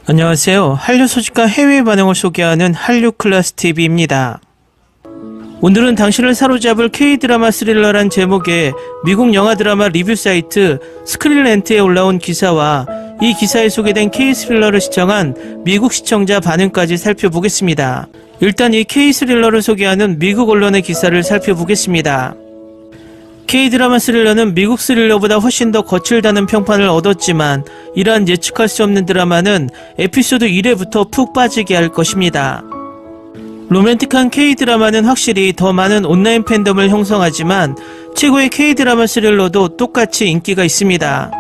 안녕하세요. 한류 소식과 해외 반응을 소개하는 한류클래스TV입니다. 오늘은 당신을 사로잡을 K-드라마 스릴러란 제목의 미국 영화 드라마 리뷰 사이트 스크린랜트에 올라온 기사와 이 기사에 소개된 K-스릴러를 시청한 미국 시청자 반응까지 살펴보겠습니다. 일단 이 K-스릴러를 소개하는 미국 언론의 기사를 살펴보겠습니다. K-드라마 스릴러는 미국 스릴러보다 훨씬 더 거칠다는 평판을 얻었지만 이러한 예측할 수 없는 드라마는 에피소드 1회부터 푹 빠지게 할 것입니다. 로맨틱한 K-드라마는 확실히 더 많은 온라인 팬덤을 형성하지만 최고의 K-드라마 스릴러도 똑같이 인기가 있습니다.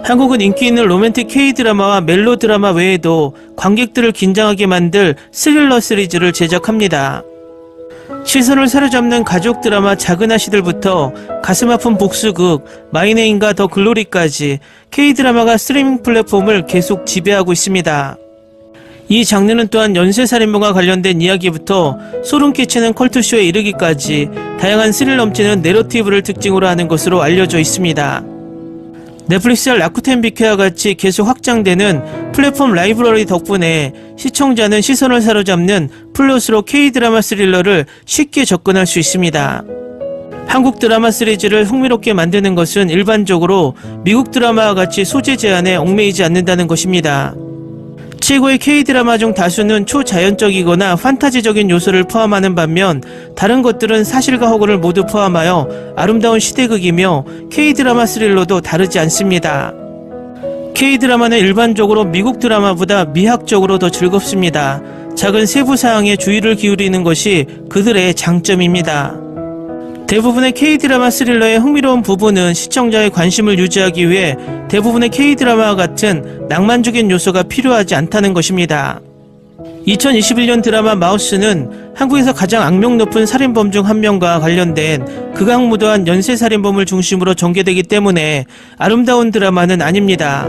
한국은 인기 있는 로맨틱 K-드라마와 멜로 드라마 외에도 관객들을 긴장하게 만들 스릴러 시리즈를 제작합니다. 시선을 사로잡는 가족 드라마 작은 아씨들부터 가슴 아픈 복수극 마이네임과 더 글로리까지 K-드라마가 스트리밍 플랫폼을 계속 지배하고 있습니다. 이 장르는 또한 연쇄살인범과 관련된 이야기부터 소름 끼치는 컬투쇼에 이르기까지 다양한 스릴 넘치는 내러티브를 특징으로 하는 것으로 알려져 있습니다. 넷플릭스와 라쿠텐 빅회와 같이 계속 확장되는 플랫폼 라이브러리 덕분에 시청자는 시선을 사로잡는 플롯으로 K-드라마 스릴러를 쉽게 접근할 수 있습니다. 한국 드라마 시리즈를 흥미롭게 만드는 것은 일반적으로 미국 드라마와 같이 소재 제한에 얽매이지 않는다는 것입니다. 최고의 K-드라마 중 다수는 초자연적이거나 판타지적인 요소를 포함하는 반면 다른 것들은 사실과 허구를 모두 포함하여 아름다운 시대극이며 K-드라마 스릴러도 다르지 않습니다. K-드라마는 일반적으로 미국 드라마보다 미학적으로 더 즐겁습니다. 작은 세부 사항에 주의를 기울이는 것이 그들의 장점입니다. 대부분의 K-드라마 스릴러의 흥미로운 부분은 시청자의 관심을 유지하기 위해 대부분의 K-드라마와 같은 낭만적인 요소가 필요하지 않다는 것입니다. 2021년 드라마 마우스는 한국에서 가장 악명 높은 살인범 중 한 명과 관련된 극악무도한 연쇄살인범을 중심으로 전개되기 때문에 아름다운 드라마는 아닙니다.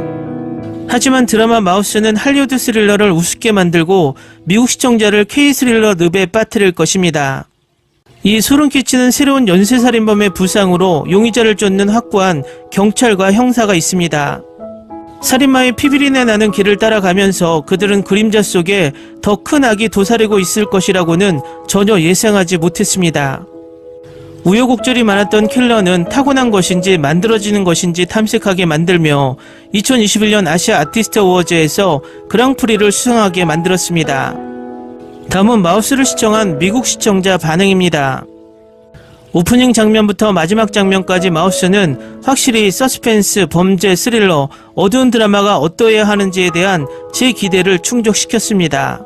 하지만 드라마 마우스는 할리우드 스릴러를 우습게 만들고 미국 시청자를 K-스릴러 늪에 빠뜨릴 것입니다. 이 소름 끼치는 새로운 연쇄살인범의 부상으로 용의자를 쫓는 확고한 경찰과 형사가 있습니다. 살인마의 피비린내 나는 길을 따라가면서 그들은 그림자 속에 더 큰 악이 도사리고 있을 것이라고는 전혀 예상하지 못했습니다. 우여곡절이 많았던 킬러는 타고난 것인지 만들어지는 것인지 탐색하게 만들며 2021년 아시아 아티스트 어워즈에서 그랑프리를 수상하게 만들었습니다. 다음은 마우스를 시청한 미국 시청자 반응입니다. 오프닝 장면부터 마지막 장면까지 마우스는 확실히 서스펜스, 범죄, 스릴러, 어두운 드라마가 어떠해야 하는지에 대한 제 기대를 충족시켰습니다.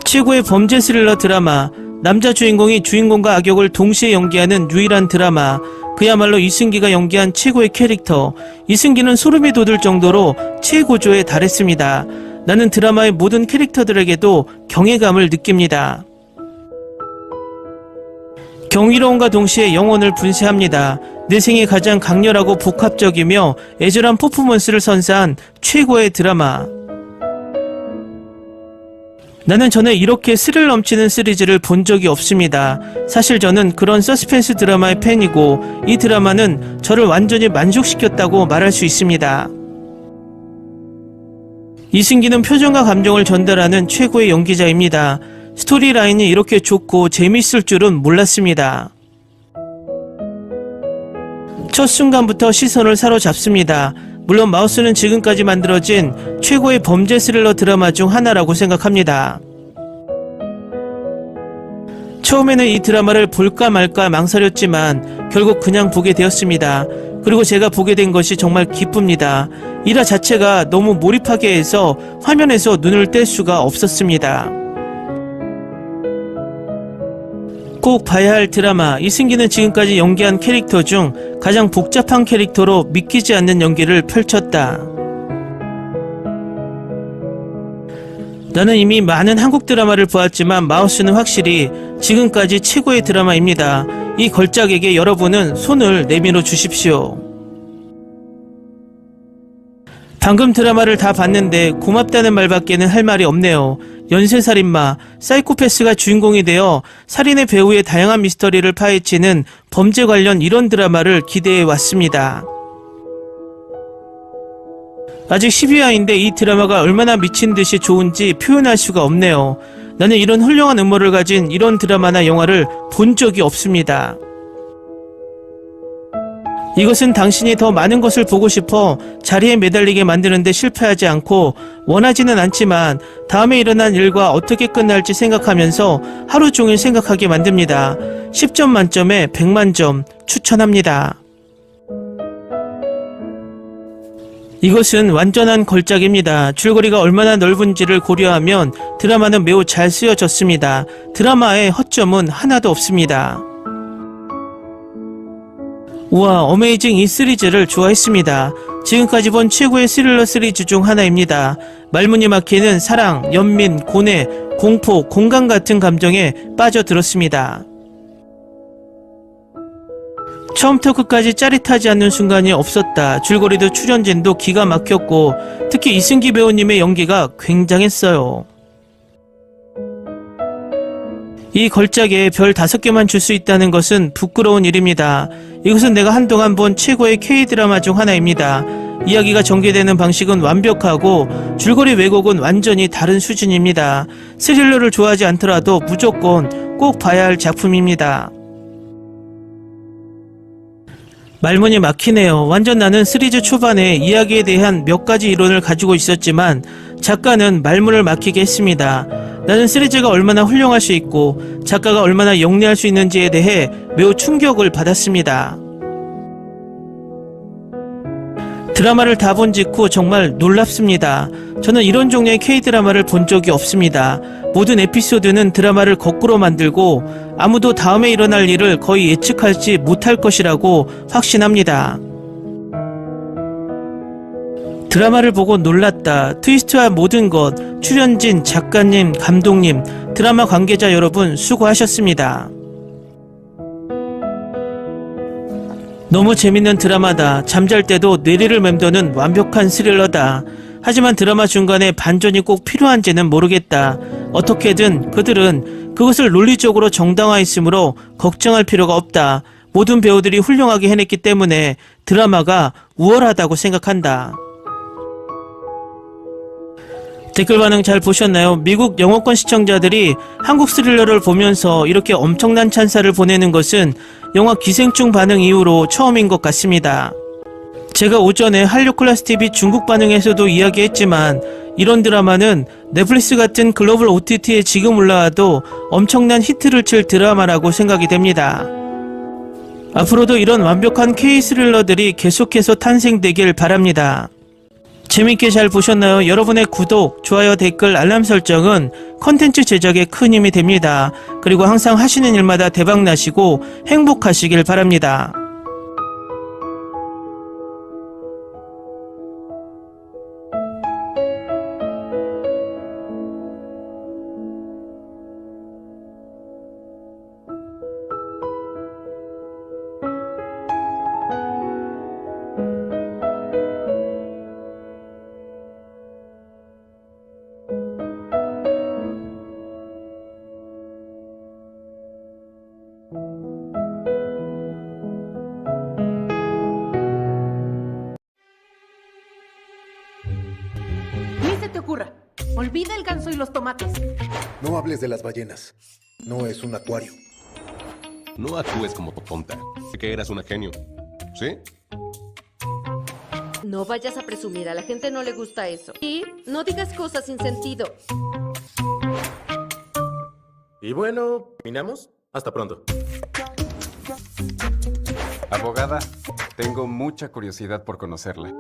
최고의 범죄 스릴러 드라마, 남자 주인공이 주인공과 악역을 동시에 연기하는 유일한 드라마, 그야말로 이승기가 연기한 최고의 캐릭터, 이승기는 소름이 돋을 정도로 최고조에 달했습니다. 나는 드라마의 모든 캐릭터들에게도 경외감을 느낍니다. 경이로움과 동시에 영혼을 분쇄합니다. 내 생에 가장 강렬하고 복합적이며 애절한 퍼포먼스를 선사한 최고의 드라마. 나는 전에 이렇게 스릴 넘치는 시리즈를 본 적이 없습니다. 사실 저는 그런 서스펜스 드라마의 팬이고 이 드라마는 저를 완전히 만족시켰다고 말할 수 있습니다. 이승기는 표정과 감정을 전달하는 최고의 연기자입니다. 스토리라인이 이렇게 좋고 재미있을 줄은 몰랐습니다. 첫 순간부터 시선을 사로잡습니다. 물론 마우스는 지금까지 만들어진 최고의 범죄 스릴러 드라마 중 하나라고 생각합니다. 처음에는 이 드라마를 볼까 말까 망설였지만 결국 그냥 보게 되었습니다. 그리고 제가 보게 된 것이 정말 기쁩니다. 일화 자체가 너무 몰입하게 해서 화면에서 눈을 뗄 수가 없었습니다. 꼭 봐야 할 드라마, 이승기는 지금까지 연기한 캐릭터 중 가장 복잡한 캐릭터로 믿기지 않는 연기를 펼쳤다. 나는 이미 많은 한국 드라마를 보았지만 마우스는 확실히 지금까지 최고의 드라마입니다. 이 걸작에게 여러분은 손을 내밀어 주십시오. 방금 드라마를 다 봤는데 고맙다는 말밖에는 할 말이 없네요. 연쇄살인마, 사이코패스가 주인공이 되어 살인의 배후의 다양한 미스터리를 파헤치는 범죄 관련 이런 드라마를 기대해 왔습니다. 아직 10위화인데 이 드라마가 얼마나 미친 듯이 좋은지 표현할 수가 없네요. 나는 이런 훌륭한 음모를 가진 이런 드라마나 영화를 본 적이 없습니다. 이것은 당신이 더 많은 것을 보고 싶어 자리에 매달리게 만드는데 실패하지 않고 원하지는 않지만 다음에 일어난 일과 어떻게 끝날지 생각하면서 하루 종일 생각하게 만듭니다. 10점 만점에 100만 점 추천합니다. 이것은 완전한 걸작입니다. 줄거리가 얼마나 넓은지를 고려하면 드라마는 매우 잘 쓰여졌습니다. 드라마에 허점은 하나도 없습니다. 우와, 어메이징 이 시리즈를 좋아했습니다. 지금까지 본 최고의 스릴러 시리즈 중 하나입니다. 말문이 막히는 사랑, 연민, 고뇌, 공포, 공감 같은 감정에 빠져들었습니다. 처음부터 끝까지 짜릿하지 않는 순간이 없었다. 줄거리도 출연진도 기가 막혔고 특히 이승기 배우님의 연기가 굉장했어요. 이 걸작에 별 5개만 줄 수 있다는 것은 부끄러운 일입니다. 이것은 내가 한동안 본 최고의 K-드라마 중 하나입니다. 이야기가 전개되는 방식은 완벽하고 줄거리 왜곡은 완전히 다른 수준입니다. 스릴러를 좋아하지 않더라도 무조건 꼭 봐야 할 작품입니다. 말문이 막히네요. 완전 나는 시리즈 초반에 이야기에 대한 몇 가지 이론을 가지고 있었지만 작가는 말문을 막히게 했습니다. 나는 시리즈가 얼마나 훌륭할 수 있고 작가가 얼마나 영리할 수 있는지에 대해 매우 충격을 받았습니다. 드라마를 다 본 직후 정말 놀랍습니다. 저는 이런 종류의 K-드라마를 본 적이 없습니다. 모든 에피소드는 드라마를 거꾸로 만들고 아무도 다음에 일어날 일을 거의 예측하지 못할 것이라고 확신합니다. 드라마를 보고 놀랐다. 트위스트와 모든 것, 출연진, 작가님, 감독님, 드라마 관계자 여러분 수고하셨습니다. 너무 재밌는 드라마다. 잠잘 때도 뇌리를 맴도는 완벽한 스릴러다. 하지만 드라마 중간에 반전이 꼭 필요한지는 모르겠다. 어떻게든 그들은 그것을 논리적으로 정당화했으므로 걱정할 필요가 없다. 모든 배우들이 훌륭하게 해냈기 때문에 드라마가 우월하다고 생각한다. 댓글 반응 잘 보셨나요? 미국 영어권 시청자들이 한국 스릴러를 보면서 이렇게 엄청난 찬사를 보내는 것은 영화 기생충 반응 이후로 처음인 것 같습니다. 제가 오전에 한류클래스TV 중국 반응에서도 이야기했지만 이런 드라마는 넷플릭스 같은 글로벌 OTT에 지금 올라와도 엄청난 히트를 칠 드라마라고 생각이 됩니다. 앞으로도 이런 완벽한 K-스릴러들이 계속해서 탄생되길 바랍니다. 재밌게 잘 보셨나요? 여러분의 구독, 좋아요, 댓글, 알람 설정은 컨텐츠 제작에 큰 힘이 됩니다. 그리고 항상 하시는 일마다 대박나시고 행복하시길 바랍니다. Ni se te ocurra. Olvida el ganso y los tomates. No hables de las ballenas. No es un acuario. No actúes como tonta. Que eras una genio. ¿Sí? No vayas a presumir, a la gente no le gusta eso. Y no digas cosas sin sentido. Y bueno, ¿terminamos? Hasta pronto. Abogada, tengo mucha curiosidad por conocerla.